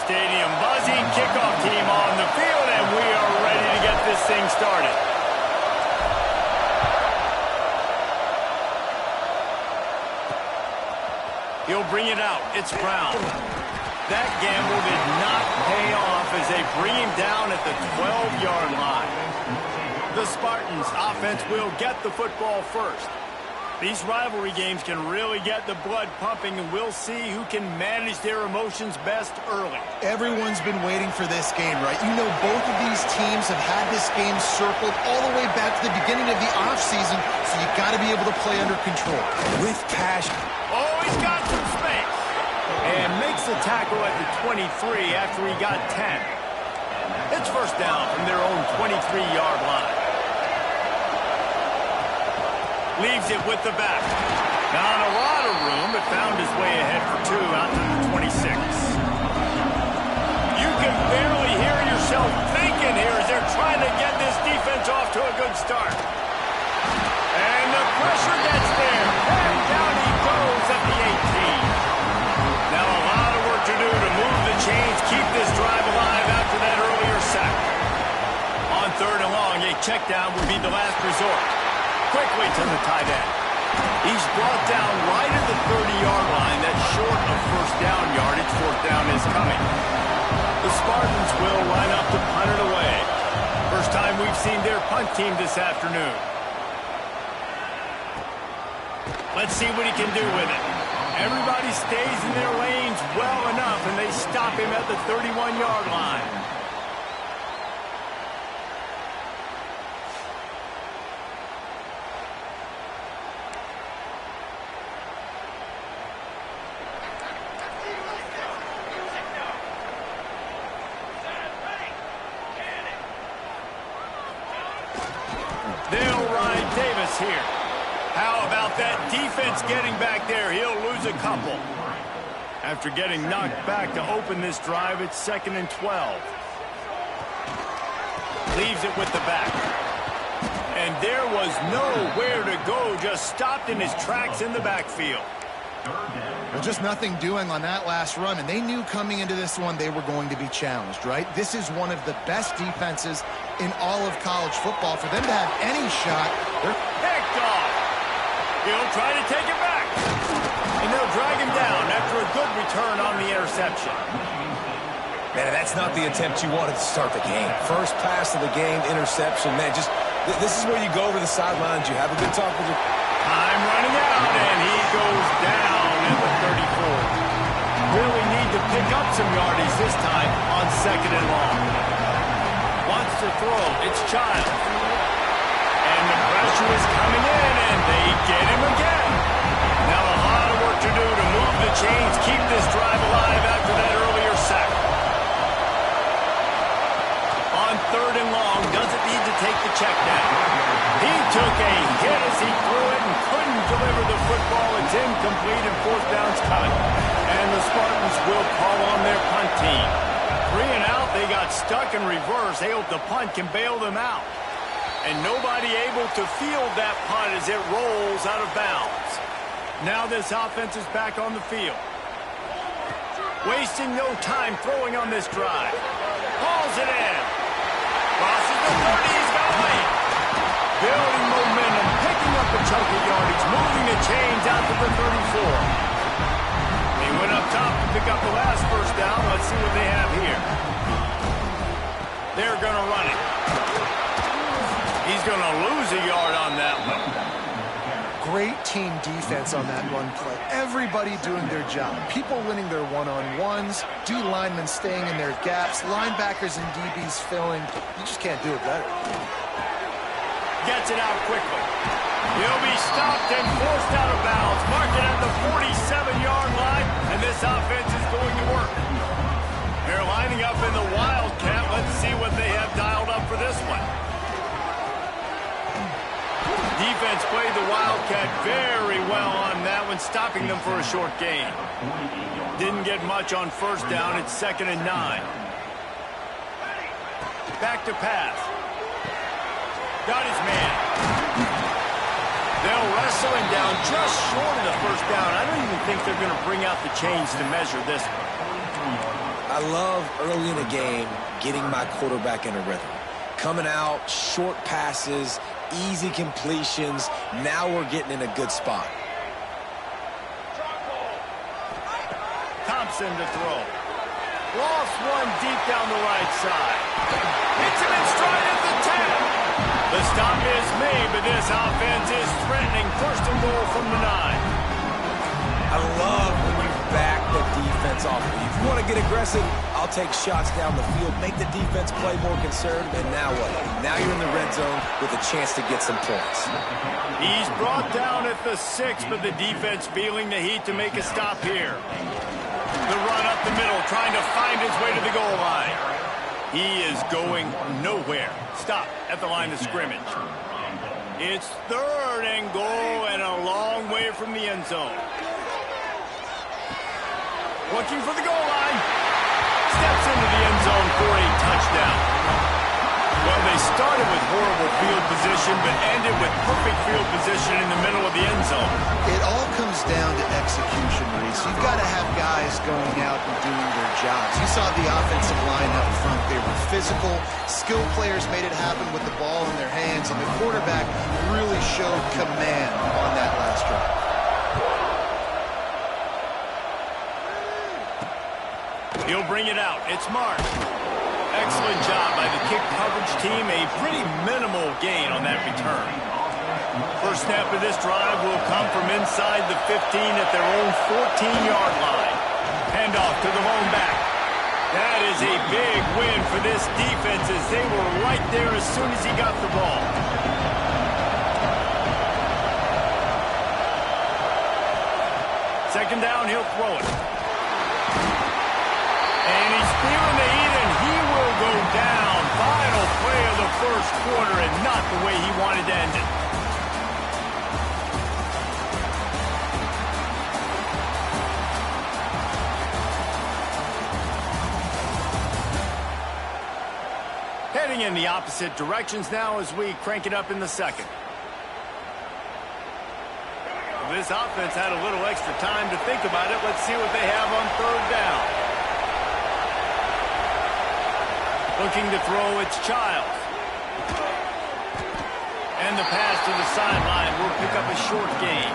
stadium. Buzzing kickoff team on the field, and we are ready to get this thing started. He'll bring it out. It's Brown. That gamble did not pay off as they bring him down at the 12-yard line. The Spartans' offense will get the football first. These rivalry games can really get the blood pumping, and we'll see who can manage their emotions best early. Everyone's been waiting for this game, right? You know, both of these teams have had this game circled all the way back to the beginning of the offseason, so you got to be able to play under control. With passion. Oh, he's got some space. And makes the tackle at the 23 after he got 10. It's first down from their own 23-yard line. Leaves it with the back. Not a lot of room, but found his way ahead for 2 out to the 26. You can barely hear yourself thinking here as they're trying to get this defense off to a good start. And the pressure gets there. And down he goes at the 18. Now a lot of work to do to move the chains, keep this drive alive after that earlier sack. On 3rd and long, a check down would be the last resort. Quickly to the tight end. He's brought down right at the 30-yard line. That's short of first down yardage. 4th down is coming. The Spartans will line up to punt it away. First time we've seen their punt team this afternoon. Let's see what he can do with it. Everybody stays in their lanes well enough, and they stop him at the 31-yard line. They'll ride Davis here. How about that defense getting back there? He'll lose a couple. After getting knocked back to open this drive, it's 2nd and 12. Leaves it with the back. And there was nowhere to go, just stopped in his tracks in the backfield. Well, just nothing doing on that last run, and they knew coming into this one they were going to be challenged, right? This is one of the best defenses in all of college football. For them to have any shot, they're picked off. He'll try to take it back. And they'll drag him down after a good return on the interception. Man, that's not the attempt you wanted to start the game. First pass of the game, interception. Man, just this is where you go over the sidelines. You have a good talk with your... Time running out, and he goes down at the 34. Really need to pick up some yardage this time on 2nd and long. Wants to throw. It's Child. And the pressure is coming in, and they get him again. Now a lot of work to do to move the chains, keep this drive alive after that earlier sack. On 3rd and long, doesn't need to take the check down. He took a hit as he threw it and couldn't deliver the football. It's incomplete and 4th down's cut. And the Spartans will call on their punt team. 3 and out, they got stuck in reverse. They hope the punt can bail them out. And nobody able to field that punt as it rolls out of bounds. Now this offense is back on the field. Wasting no time throwing on this drive. Hauls it in. Crosses the 30, he's got a lead. Building momentum, picking up a chunk of yardage, moving the chains out to the 34. He went up top to pick up the last first down. Let's see what they have here. They're going to run it. He's going to lose a yard on that one. great team defense on that run play. Everybody doing their job. People winning their one-on-ones, D linemen staying in their gaps, linebackers and DBs filling. You just can't do it better. Gets it out quickly. He'll be stopped and forced out of bounds. Mark it at the 47-yard line, and this offense is going to work. They're lining up in the Wildcat. Let's see what they have dialed up for this one. Defense played the Wildcat very well on that one, stopping them for a short gain. Didn't get much on first down. It's 2nd and 9. Back to pass. Got his man. They'll wrestle him down just short of the first down. I don't even think they're going to bring out the chains to measure this one. I love early in a game getting my quarterback in a rhythm. Coming out, short passes, easy completions. Now we're getting in a good spot. Thompson to throw. Lost one deep down the right side. Hits him in stride at the 10. The stop is made, but this offense is threatening first and goal from the 9. I love when you back the defense off. If you want to get aggressive, I'll take shots down the field, make the defense play more conservative, and now what? Now you're in the red zone with a chance to get some points. He's brought down at the 6, but the defense feeling the heat to make a stop here. The run up the middle, trying to find his way to the goal line. He is going nowhere. Stop at the line of scrimmage. It's 3rd and goal and a long way from the end zone. Looking for the goal line. Steps into the end zone for a touchdown. Well, they started with horrible field position, but ended with perfect field position in the middle of the end zone. It all comes down to execution, Reese. You've got to have guys going out and doing their jobs. You saw the offensive line up front. They were physical. Skilled players made it happen with the ball in their hands, and the quarterback really showed command on that last drive. He'll bring it out. It's Mark. Excellent job by the kick coverage team. A pretty minimal gain on that return. First snap of this drive will come from inside the 15 at their own 14-yard line. Handoff to the lone back. That is a big win for this defense as they were right there as soon as he got the ball. Second down, he'll throw it. And he's feeling the heat, and he will go down. Final play of the first quarter, and not the way he wanted to end it. Heading in the opposite directions now as we crank it up in the second. This offense had a little extra time to think about it. Let's see what they have on 3rd down. Looking to throw, it's Childs. And the pass to the sideline will pick up a short gain.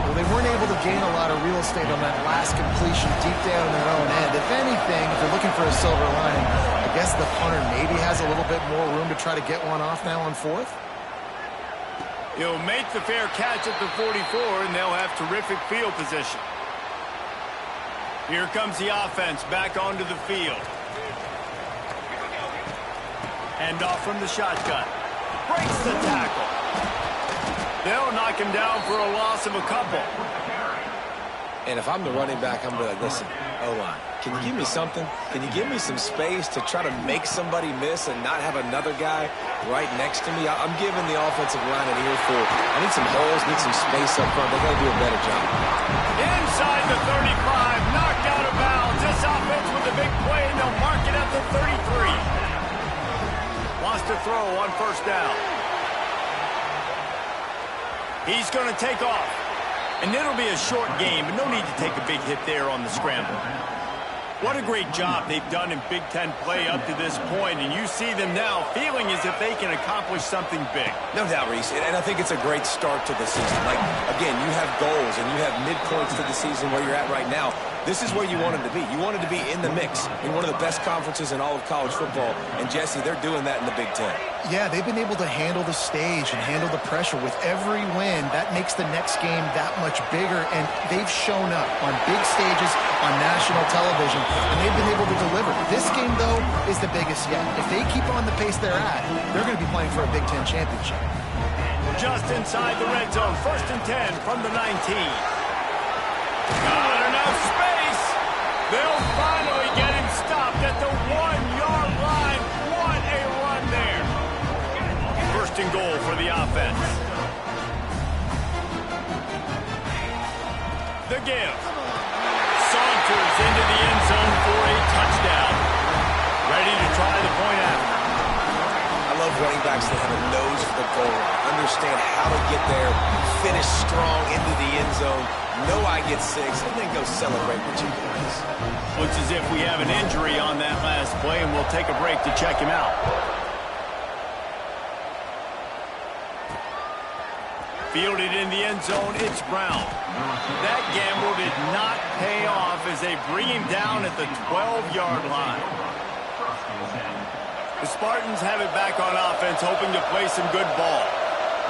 Well, they weren't able to gain a lot of real estate on that last completion deep down in their own end. If anything, if they're looking for a silver lining, I guess the punter maybe has a little bit more room to try to get one off now on 4th. He'll make the fair catch at the 44, and they'll have terrific field position. Here comes the offense back onto the field. Hand off from the shotgun. Breaks the tackle. They'll knock him down for a loss of a couple. And if I'm the running back, I'm going to be like, listen, O-line, can you give me something? Can you give me some space to try to make somebody miss and not have another guy right next to me? I'm giving the offensive line an earful. I need some holes, need some space up front. They got to do a better job. Inside the 35, knocked out of bounds. This offense with a big play, and they'll mark it at the 33. Lost a throw on 1st down. He's going to take off. And it'll be a short game, but no need to take a big hit there on the scramble. What a great job they've done in Big Ten play up to this point, and you see them now feeling as if they can accomplish something big. No doubt, Reese, and I think it's a great start to the season. Like, again, you have goals and you have midpoints to the season where you're at right now. This is where you wanted to be. You wanted to be in the mix in one of the best conferences in all of college football, and Jesse, they're doing that in the Big Ten. Yeah, they've been able to handle the stage and handle the pressure. With every win, that makes the next game that much bigger, and they've shown up on big stages on national television, and they've been able to deliver. This game, though, is the biggest yet. If they keep on the pace they're at, they're going to be playing for a Big Ten championship. Just inside the red zone, 1st and 10 from the 19. Not enough space. They'll finally get him stopped at the 1-yard line. What a run there. 1st and goal for the offense. The give. Saunters into the end zone for a touchdown. Ready to try the point after. I love running backs that have a nose for the goal line, understand how to get there, finish strong into the end zone, know I get 6, and then go celebrate with 2 points. Looks as if we have an injury on that last play, and we'll take a break to check him out. Fielded in the end zone, it's Brown. That gamble did not pay off as they bring him down at the 12-yard line. The Spartans have it back on offense, hoping to play some good ball.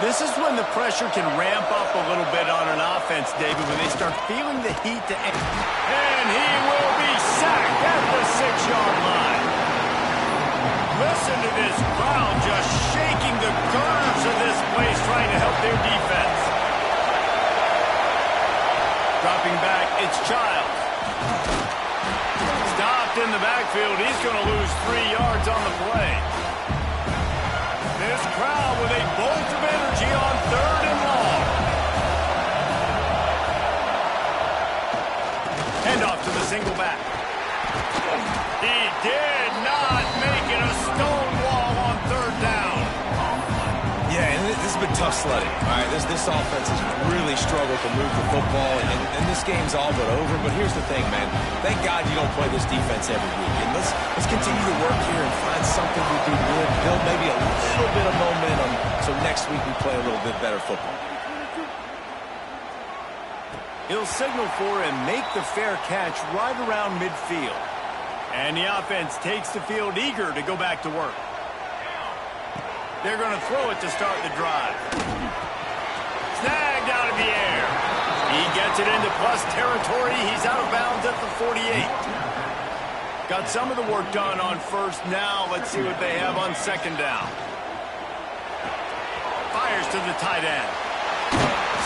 This is when the pressure can ramp up a little bit on an offense, David, when they start feeling the heat to end. And he will be sacked at the 6-yard line. Listen to this crowd just shaking the curves of this place, trying to help their defense. Dropping back, it's Childs. Stopped in the backfield. He's going to lose 3 yards on the play. This crowd with a bolt of energy on 3rd and long. Hand off to the single back. He did not make it a stone wall on 3rd down. Yeah, and this has been tough sledding. All right, this offense has really struggled to move the football, and this game's all but over. But here's the thing, man. Thank God you don't play this defense every week. And let's continue to work here and find something to do good, build maybe a little bit of momentum, so next week we play a little bit better football. He'll signal for and make the fair catch right around midfield. And the offense takes the field eager to go back to work. They're going to throw it to start the drive. Snagged out of the air. He gets it into plus territory. He's out of bounds at the 48. Got some of the work done on 1st now. Let's see what they have on 2nd down. Fires to the tight end.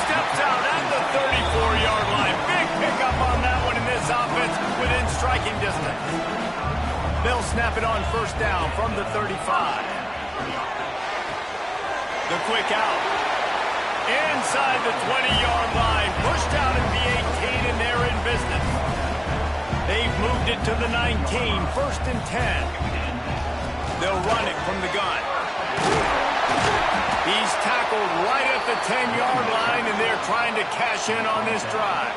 Steps out at the 34-yard line. Big pickup on that one in this offense within striking distance. They'll snap it on 1st down from the 35. The quick out. Inside the 20-yard line. Pushed out at the 18, and they're in business. They've moved it to the 19. 1st and 10. They'll run it from the gun. He's tackled right at the 10-yard line, and they're trying to cash in on this drive.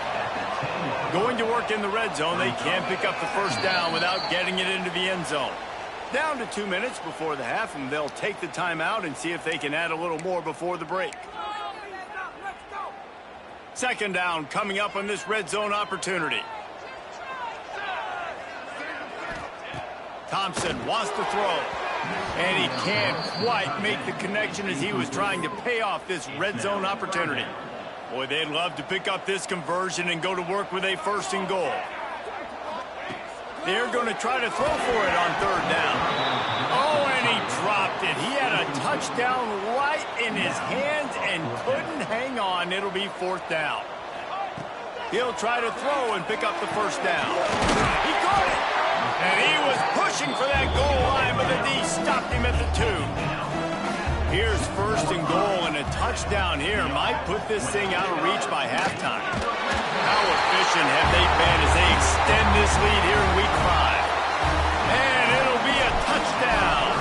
Going to work in the red zone, they can't pick up the 1st down without getting it into the end zone. Down to 2 minutes before the half, and they'll take the timeout and see if they can add a little more before the break. 2nd down coming up on this red zone opportunity. Thompson wants to throw. And he can't quite make the connection as he was trying to pay off this red zone opportunity. Boy, they'd love to pick up this conversion and go to work with a 1st and goal. They're going to try to throw for it on 3rd down. Oh, and he dropped it. He had a touchdown right in his hands and couldn't hang on. It'll be 4th down. He'll try to throw and pick up the 1st down. He caught it. And he was pushing for that goal line, but the D stopped him at the 2. Here's 1st and goal, and a touchdown here might put this thing out of reach by halftime. How efficient have they been as they extend this lead here in Week 5? And it'll be a touchdown.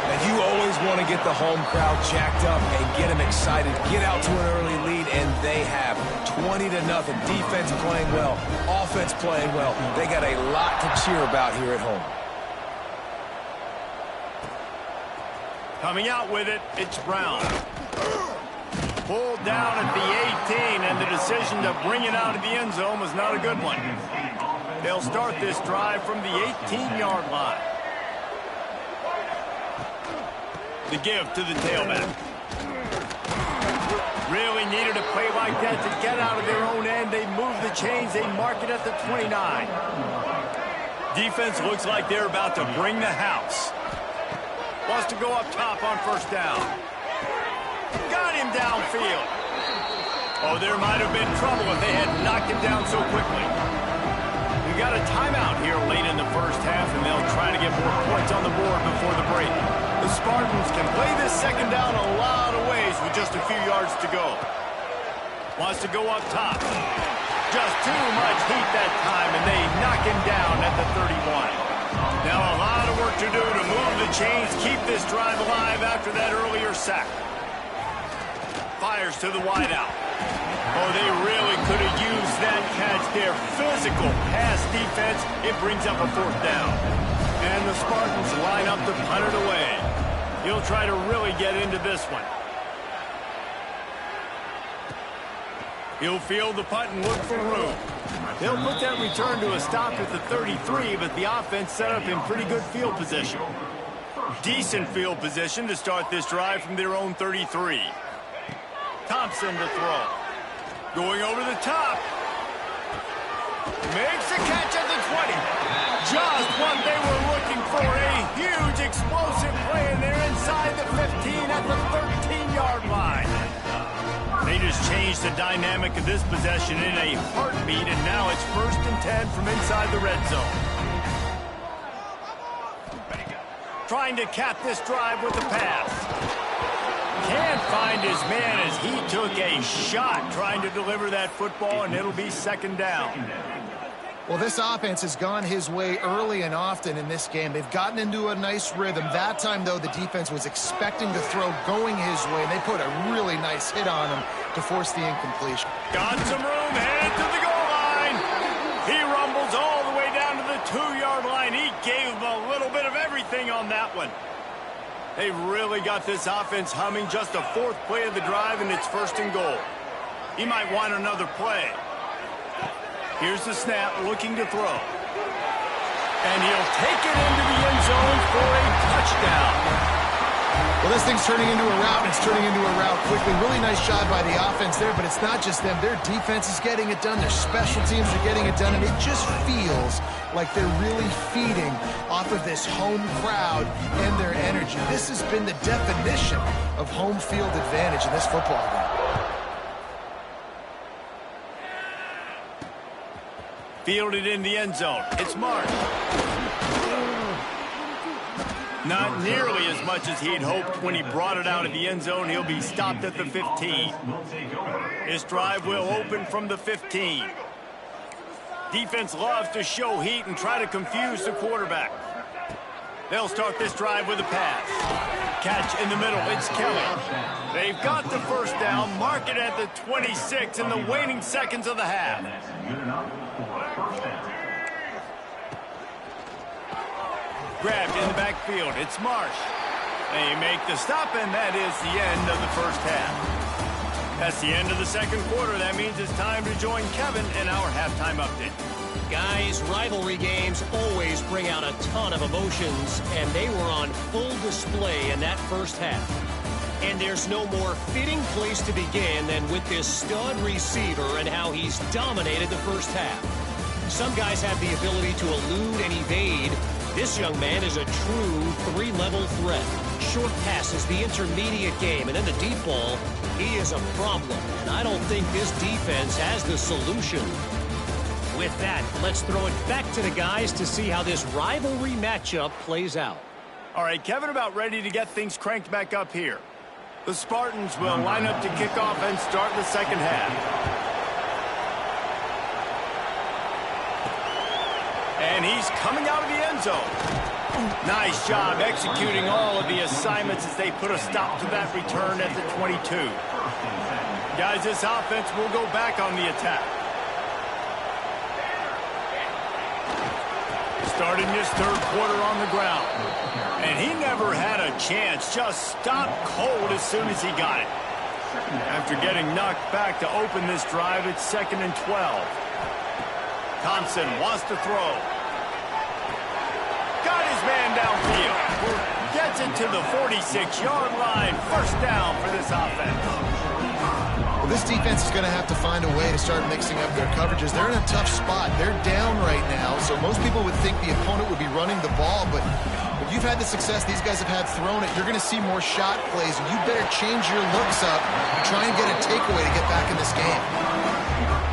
And you always want to get the home crowd jacked up and get them excited, get out to an early lead, and they have 20-0. Defense playing well, offense playing well. They got a lot to cheer about here at home. Coming out with it, it's Brown. Pulled down at the 18, and the decision to bring it out of the end zone was not a good one. They'll start this drive from the 18-yard line. The give to the tailback. Really needed a play like that to get out of their own end. They move the chains. They mark it at the 29. Defense looks like they're about to bring the house. Wants to go up top on 1st down. Got him downfield. Oh, there might have been trouble if they had knocked him down so quickly. We got a timeout here late in the 1st half, and they'll try to get more points on the board before the break. The Spartans can play this 2nd down a lot of ways with just a few yards to go. Wants to go up top. Just too much heat that time, and they knock him down at the 31. Now a lot of work to do to move the chains, keep this drive alive after that earlier sack. Fires to the wideout. Oh, they really could have used that catch there. Physical pass defense. It brings up a 4th down. And the Spartans line up to punt it away. He'll try to really get into this one. He'll field the punt and look for room. They'll put that return to a stop at the 33, but the offense set up in pretty good field position. Decent field position to start this drive from their own 33. Thompson to throw. Going over the top. Makes a catch at the 20. Just what they were looking for. A huge explosive play, and they're inside the 15 at the 13-yard line. They just changed the dynamic of this possession in a heartbeat, and now it's 1st and 10 from inside the red zone. Trying to cap this drive with a pass. Can't find his man as he took a shot trying to deliver that football, and it'll be 2nd down. Well, this offense has gone his way early and often in this game. They've gotten into a nice rhythm. That time, though, the defense was expecting the throw going his way, and they put a really nice hit on him to force the incompletion. Got some room, headed to the goal line. He rumbles all the way down to the 2-yard line. He gave him a little bit of everything on that one. They really got this offense humming. Just a 4th play of the drive, and it's 1st and goal. He might want another play. Here's the snap, looking to throw. And he'll take it into the end zone for a touchdown. Well, this thing's turning into a route, and it's turning into a route quickly. Really nice job by the offense there, but it's not just them. Their defense is getting it done. Their special teams are getting it done, and it just feels like they're really feeding off of this home crowd and their energy. This has been the definition of home field advantage in this football game. Fielded in the end zone. It's Mark. Not nearly as much as he'd hoped when he brought it out of the end zone. He'll be stopped at the 15. His drive will open from the 15. Defense loves to show heat and try to confuse the quarterback. They'll start this drive with a pass. Catch in the middle. It's Kelly. They've got the 1st down. Mark it at the 26 in the waning seconds of the half. Grabbed in the backfield. It's Marsh. They make the stop, and that is the end of the 1st half. That's the end of the 2nd quarter. That means it's time to join Kevin in our halftime update. Guys, rivalry games always bring out a ton of emotions, and they were on full display in that 1st half. And there's no more fitting place to begin than with this stud receiver and how he's dominated the 1st half. Some guys have the ability to elude and evade. This young man is a true 3-level threat. Short passes, the intermediate game, and then the deep ball. He is a problem, and I don't think this defense has the solution. With that, let's throw it back to the guys to see how this rivalry matchup plays out. All right, Kevin, about ready to get things cranked back up here. The Spartans will line up to kick off and start the 2nd half. And he's coming out of the end zone. Nice job executing all of the assignments as they put a stop to that return at the 22. Guys, this offense will go back on the attack. Starting this 3rd quarter on the ground. And he never had a chance. Just stopped cold as soon as he got it. After getting knocked back to open this drive, it's 2nd and 12. Thompson wants to throw. Got his man downfield. Gets it to the 46-yard line. 1st down for this offense. Well, this defense is going to have to find a way to start mixing up their coverages. They're in a tough spot. They're down right now, so most people would think the opponent would be running the ball, but if you've had the success these guys have had throwing it, you're going to see more shot plays, and you better change your looks up and try and get a takeaway to get back in this game.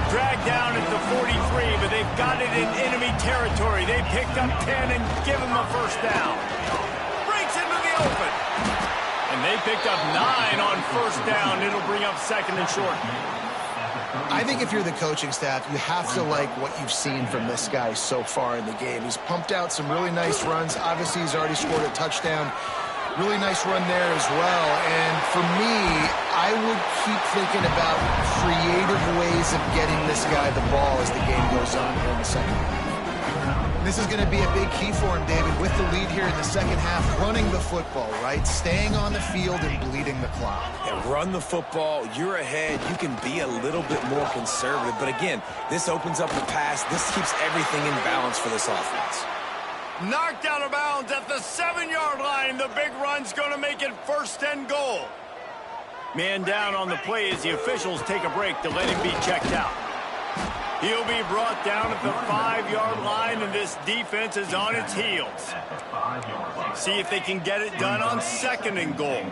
Dragged down at the 43, but they've got it in enemy territory. They picked up 10 and give him a 1st down. Breaks into the open. And they picked up 9 on 1st down. It'll bring up 2nd and short. I think if you're the coaching staff, you have to like what you've seen from this guy so far in the game. He's pumped out some really nice runs. Obviously, he's already scored a touchdown. Really nice run there as well. And for me, I would keep thinking about creative ways of getting this guy the ball as the game goes on here in the second half. This is going to be a big key for him, David, with the lead here in the second half, running the football, right? Staying on the field and bleeding the clock. Yeah, run the football. You're ahead. You can be a little bit more conservative. But again, this opens up the pass. This keeps everything in balance for this offense. Knocked out of bounds at the 7-yard line. The big run's going to make it 1st and goal. Man down on the play as the officials take a break to let him be checked out. He'll be brought down at the 5-yard line, and this defense is on its heels. See if they can get it done on 2nd and goal.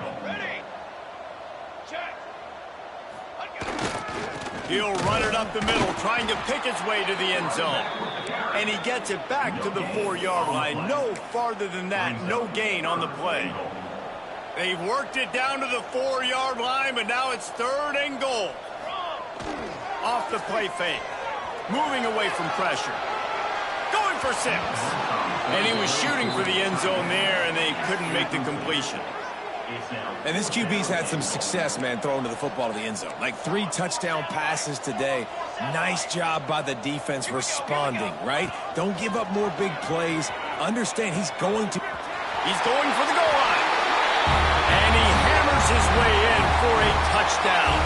He'll run it up the middle, trying to pick its way to the end zone. And he gets it back to the 4-yard line. No farther than that. No gain on the play. They've worked it down to the 4-yard line, but now it's 3rd and goal. Off the play fake. Moving away from pressure. Going for 6. And he was shooting for the end zone there, and they couldn't make the completion. And this QB's had some success, man, throwing to the football to the end zone. Like 3 touchdown passes today. Nice job by the defense responding, right? Don't give up more big plays. Understand he's going for the goal line. And he hammers his way in for a touchdown.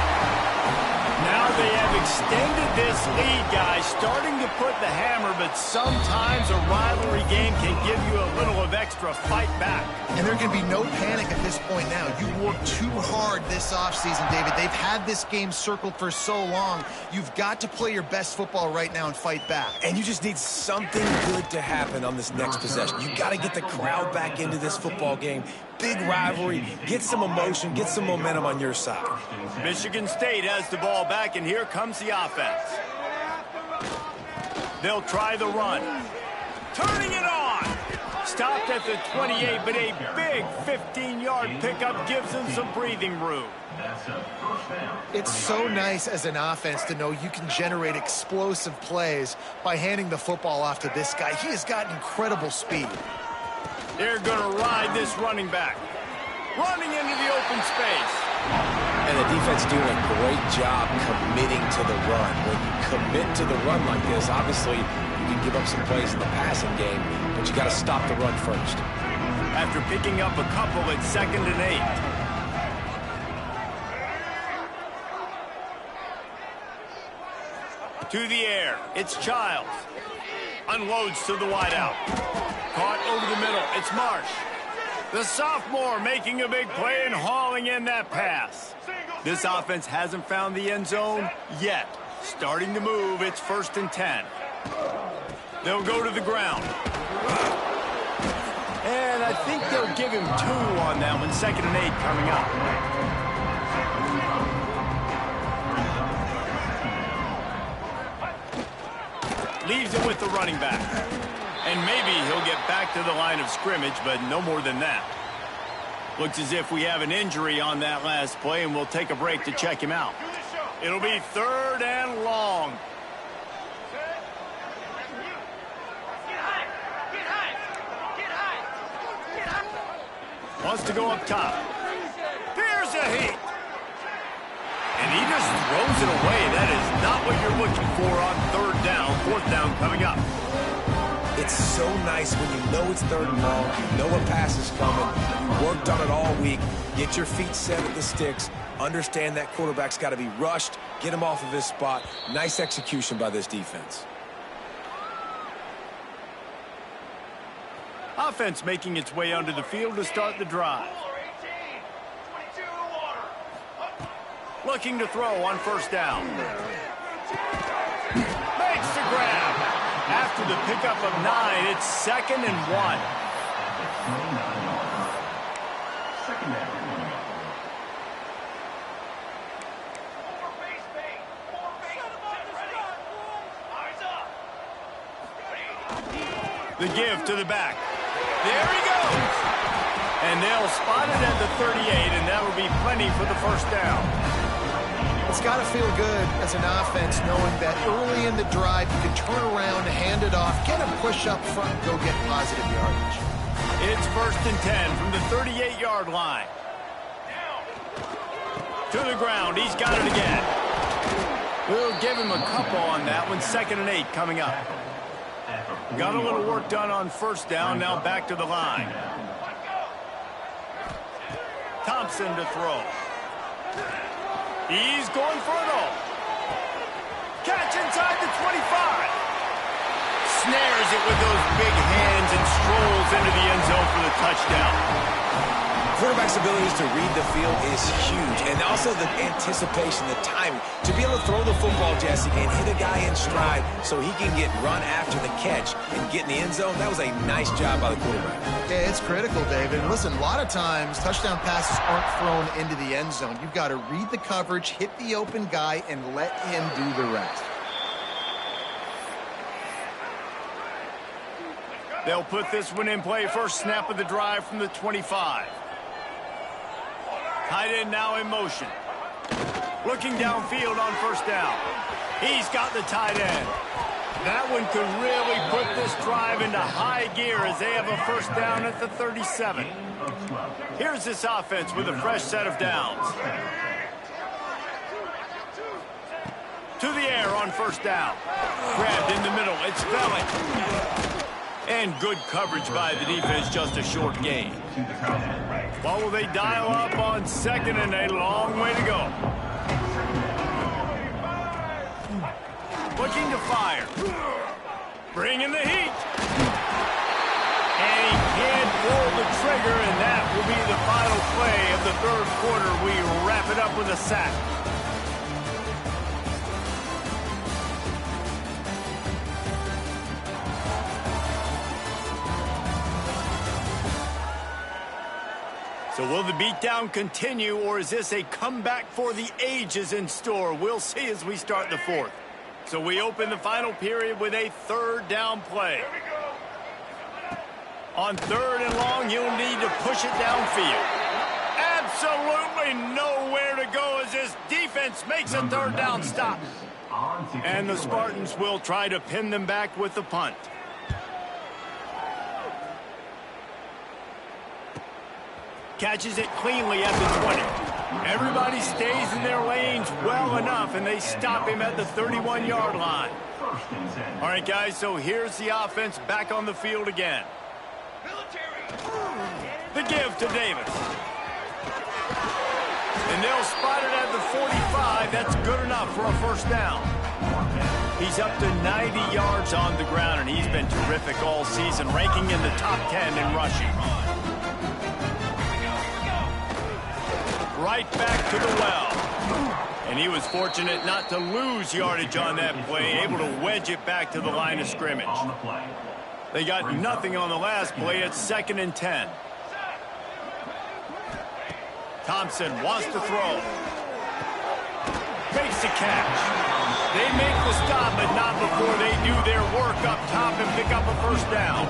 Now they have extended this lead, guys, starting to put the hammer, but sometimes a rivalry game can give you a little of extra fight back. And there can be no panic at this point now. You worked too hard this offseason, David. They've had this game circled for so long. You've got to play your best football right now and fight back. And you just need something good to happen on this next possession. You got to get the crowd back into this football game. Big rivalry. Get some emotion. Get some momentum on your side. Michigan State has the ball back, and here comes the offense. They'll try the run. Turning it on. Stopped at the 28, but a big 15-yard pickup gives them some breathing room. It's so nice as an offense to know you can generate explosive plays by handing the football off to this guy. He has got incredible speed. They're going to ride this running back. Running into the open space. And the defense doing a great job committing to the run. When you commit to the run like this, obviously you can give up some plays in the passing game, but you got to stop the run first. After picking up a couple at 2nd and 8. To the air. It's Childs. Unloads to the wideout. Caught over the middle. It's Marsh. The sophomore making a big play and hauling in that pass. This offense hasn't found the end zone yet. Starting to move. It's 1st and 10. They'll go to the ground. And I think they'll give him 2 on that one. 2nd and 8 coming up. Leaves it with the running back. And maybe he'll get back to the line of scrimmage, but no more than that. Looks as if we have an injury on that last play, and we'll take a break to check him out. It'll be 3rd and long. Wants to go up top. Here's a hit. And he just throws it away. That is not what you're looking for on 3rd down. 4th down coming up. It's so nice when you know it's 3rd and long, you know a pass is coming, you worked on it all week, get your feet set at the sticks, understand that quarterback's got to be rushed, get him off of his spot. Nice execution by this defense. Offense making its way onto the field to start the drive. Looking to throw on 1st down. Makes the grab. After the pickup of 9, it's 2nd and 1. The give to the back. There he goes. And they'll spot it at the 38, and that will be plenty for the 1st down. It's got to feel good as an offense knowing that early in the drive you can turn around, hand it off, get a push up front, and go get positive yardage. It's 1st and 10 from the 38-yard line. To the ground. He's got it again. We'll give him a couple on that one. 2nd and 8 coming up. Got a little work done on 1st down. Now back to the line. Thompson to throw. He's going for it all. Catch inside the 25. Snares it with those big hands and strolls into the end zone for the touchdown. Quarterback's abilities to read the field is huge, and also the anticipation, the timing. To be able to throw the football, Jesse, and hit a guy in stride so he can get run after the catch and get in the end zone, that was a nice job by the quarterback. Yeah, it's critical, David. Listen, a lot of times touchdown passes aren't thrown into the end zone. You've got to read the coverage, hit the open guy, and let him do the rest. They'll put this one in play. First snap of the drive from the 25. Tight end now in motion. Looking downfield on 1st down. He's got the tight end. That one could really put this drive into high gear as they have a 1st down at the 37. Here's this offense with a fresh set of downs. To the air on 1st down. Grabbed in the middle. It's Vellick. And good coverage by the defense, just a short gain. What will they dial up on 2nd and a long way to go? Looking to fire. Bringing the heat. And he can't pull the trigger, and that will be the final play of the 3rd quarter. We wrap it up with a sack. So will the beatdown continue, or is this a comeback for the ages in store? We'll see as we start the 4th. So we open the final period with a 3rd down play. On 3rd and long, you'll need to push it downfield. Absolutely nowhere to go as this defense makes a 3rd down stop. And the Spartans will try to pin them back with the punt. Catches it cleanly at the 20. Everybody stays in their lanes well enough, and they stop him at the 31-yard line. All right, guys, so here's the offense back on the field again. The give to Davis. And they'll spot it at the 45. That's good enough for a 1st down. He's up to 90 yards on the ground, and he's been terrific all season, ranking in the top 10 in rushing. Right back to the well. And he was fortunate not to lose yardage on that play, able to wedge it back to the line of scrimmage. They got nothing on the last play. It's 2nd and 10. Thompson wants to throw. Makes the catch. They make the stop, but not before they do their work up top and pick up a 1st down.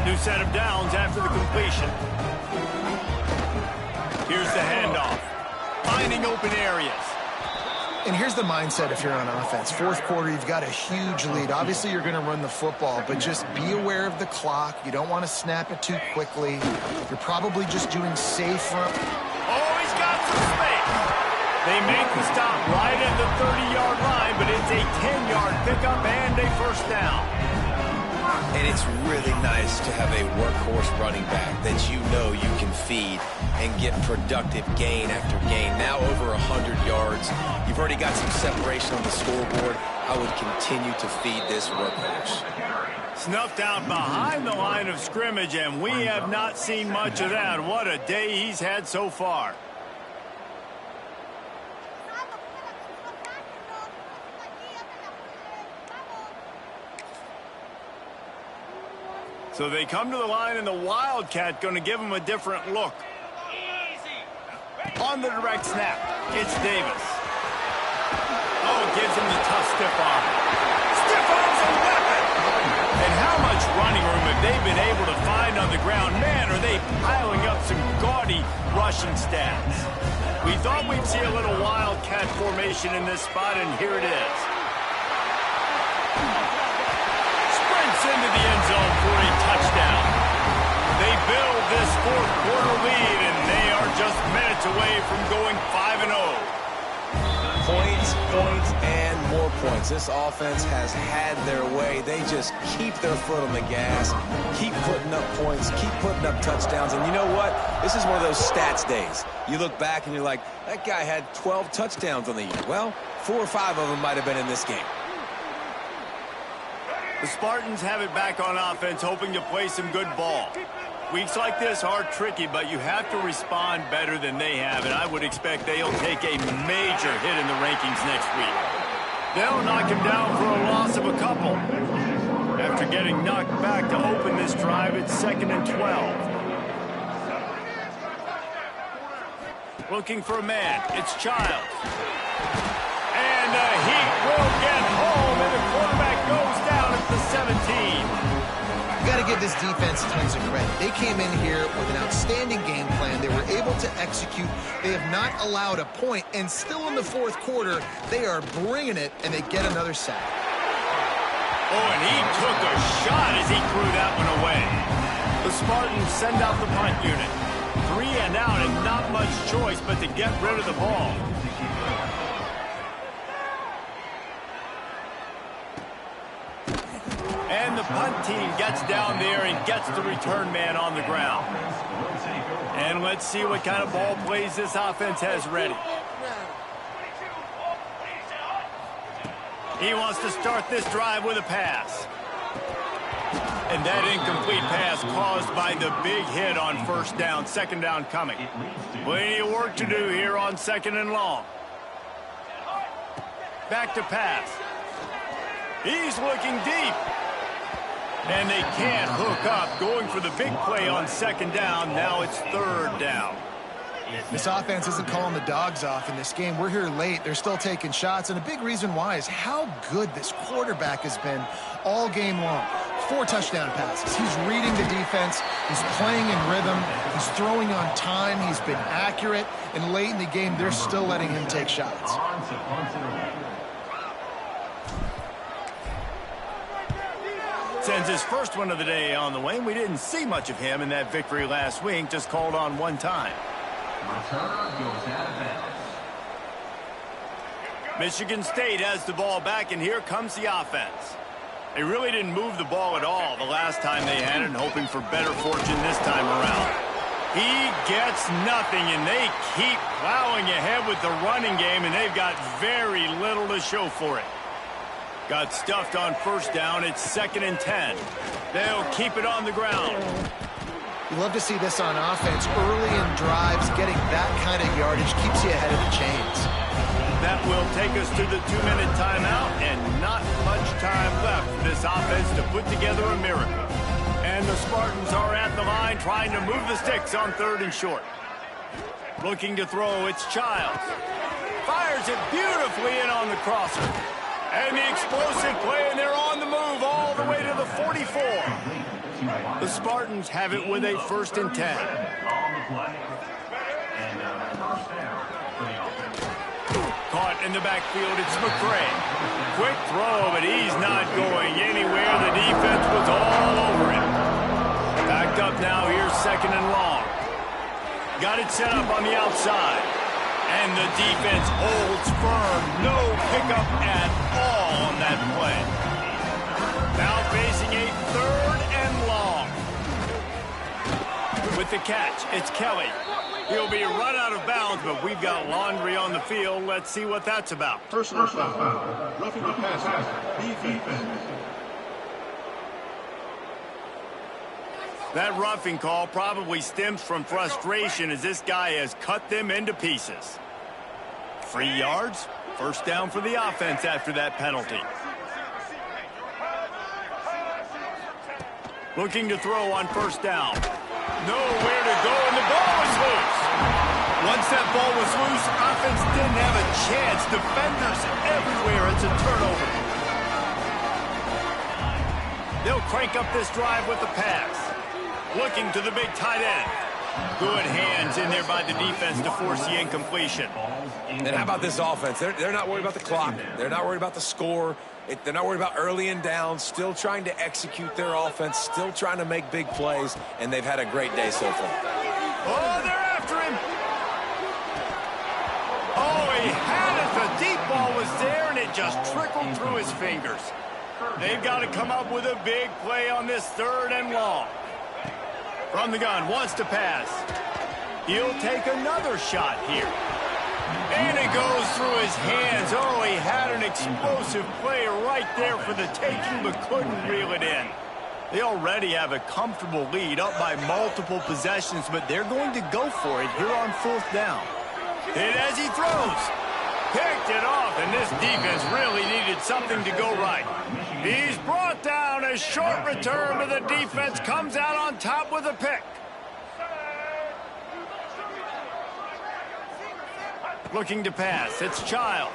New set of downs after the completion. Here's the handoff. Finding open areas. And here's the mindset if you're on offense. 4th quarter, you've got a huge lead. Obviously, you're going to run the football, but just be aware of the clock. You don't want to snap it too quickly. You're probably just doing safe run. Oh, he's got some space. They make the stop right at the 30-yard line, but it's a 10-yard pickup and a 1st down. And it's really nice to have a workhorse running back that you know you can feed and get productive gain after gain. Now over 100 yards. You've already got some separation on the scoreboard. I would continue to feed this workhorse. Snuffed out behind the line of scrimmage, and we have not seen much of that. What a day he's had so far. So they come to the line, and the Wildcat going to give him a different look. On the direct snap, it's Davis. Oh, gives him the tough stiff arm. Stiff arm's a weapon! And how much running room have they been able to find on the ground? Man, are they piling up some gaudy rushing stats. We thought we'd see a little wildcat formation in this spot, and here it is. Sprints into the end zone for a touchdown. They build this fourth quarter lead, and they are just minutes away from going 5-0. Points, points, and more points. This offense has had their way. They just keep their foot on the gas, keep putting up points, keep putting up touchdowns. And you know what? This is one of those stats days. You look back and you're like, that guy had 12 touchdowns on the year. Well, 4 or 5 of them might have been in this game. The Spartans have it back on offense, hoping to play some good ball. Weeks like this are tricky, but you have to respond better than they have, and I would expect they'll take a major hit in the rankings next week. They'll knock him down for a loss of a couple. After getting knocked back to open this drive, it's 2nd and 12. Looking for a man. It's Childs. And he will get home, and the quarterback goes down at the 17. You got to give this defense tons of credit. They came in here with an outstanding game plan. They were able to execute. They have not allowed a point, and still in the fourth quarter, they are bringing it, and they get another sack. Oh, and he took a shot as he threw that one away. The Spartans send out the punt unit. 3 and out, and not much choice but to get rid of the ball. And the punt team gets down there and gets the return man on the ground. And let's see what kind of ball plays this offense has ready. He wants to start this drive with a pass. And that incomplete pass caused by the big hit on first down, 2nd down coming. Plenty of work to do here on 2nd and long. Back to pass. He's looking deep. And they can't hook up. Going for the big play on 2nd down. Now it's 3rd down. This offense isn't calling the Dawgs off in this game. We're here late. They're still taking shots. And a big reason why is how good this quarterback has been all game long. 4 touchdown passes. He's reading the defense. He's playing in rhythm. He's throwing on time. He's been accurate. And late in the game, they're still letting him take shots. Sends his first one of the day on the way. We didn't see much of him in that victory last week. Just called on one time. Michigan State has the ball back, and here comes the offense. They really didn't move the ball at all the last time they had it, and hoping for better fortune this time around. He gets nothing, and they keep plowing ahead with the running game, and they've got very little to show for it. Got stuffed on first down. It's 2nd and 10. They'll keep it on the ground. You love to see this on offense. Early in drives, getting that kind of yardage keeps you ahead of the chains. That will take us to the 2-minute timeout, and not much time left for this offense to put together a miracle. And the Spartans are at the line trying to move the sticks on 3rd and short. Looking to throw, it's Childs. Fires it beautifully in on the crosser. And the explosive play, and they're on the move all the way to the 44. The Spartans have it with a 1st and 10. Caught in the backfield, it's McCray. Quick throw, but he's not going anywhere. The defense was all over him. Backed up now, here's 2nd and long. Got it set up on the outside. And the defense holds firm. No pickup at all on that play. Now facing a 3rd and long. With the catch, it's Kelly. He'll be run out of bounds, but we've got laundry on the field. Let's see what that's about. Personal foul. Roughing the passer. Defense. That roughing call probably stems from frustration as this guy has cut them into pieces. 3 yards, 1st down for the offense after that penalty. Looking to throw on 1st down. Nowhere to go, and the ball was loose. Once that ball was loose, offense didn't have a chance. Defenders everywhere. It's a turnover. They'll crank up this drive with the pass. Looking to the big tight end. Good hands in there by the defense to force the incompletion. And how about this offense? They're not worried about the clock. They're not worried about the score. They're not worried about early and down. Still trying to execute their offense. Still trying to make big plays. And they've had a great day so far. Oh, they're after him. Oh, he had it. The deep ball was there, and it just trickled through his fingers. They've got to come up with a big play on this 3rd and long. From the gun, wants to pass. He'll take another shot here. And it goes through his hands. Oh, he had an explosive play right there for the taking, but couldn't reel it in. They already have a comfortable lead, up by multiple possessions, but they're going to go for it here on 4th down. Hit as he throws. Picked it off, and this defense really needed something to go right. He's brought down. A short return, but the defense comes out on top with a pick. Looking to pass. It's Childs.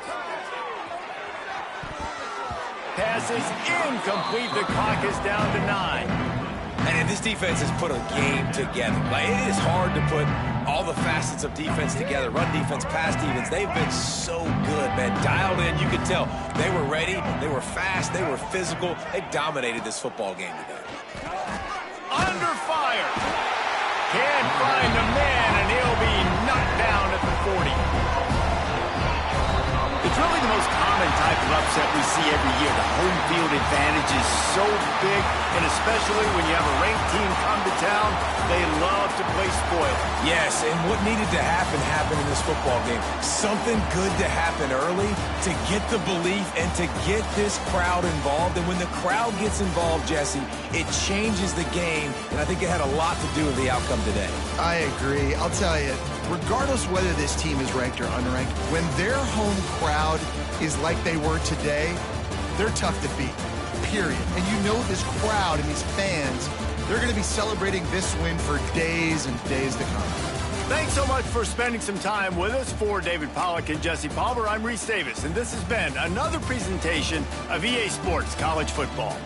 Pass is incomplete. The clock is down to 9. And this defense has put a game together. Like, it is hard to put all the facets of defense together. Run defense, pass defense. They've been so good, man. Dialed in. You could tell they were ready. They were fast. They were physical. They dominated this football game today. Under fire. Can't find the man, and he'll be knocked down at the 40. It's really the most common type of upset we see every year. The home field advantage is so big, and especially when you have a ranked team come to town, they love to play spoil. Yes, and what needed to happen happened in this football game. Something good to happen early to get the belief and to get this crowd involved. And when the crowd gets involved, Jesse, it changes the game, and I think it had a lot to do with the outcome today. I agree. I'll tell you, regardless whether this team is ranked or unranked, when their home crowd is like they were today, they're tough to beat, period. And you know this crowd and these fans, they're going to be celebrating this win for days and days to come. Thanks so much for spending some time with us. For David Pollack and Jesse Palmer, I'm Reese Davis, and this has been another presentation of EA Sports College Football.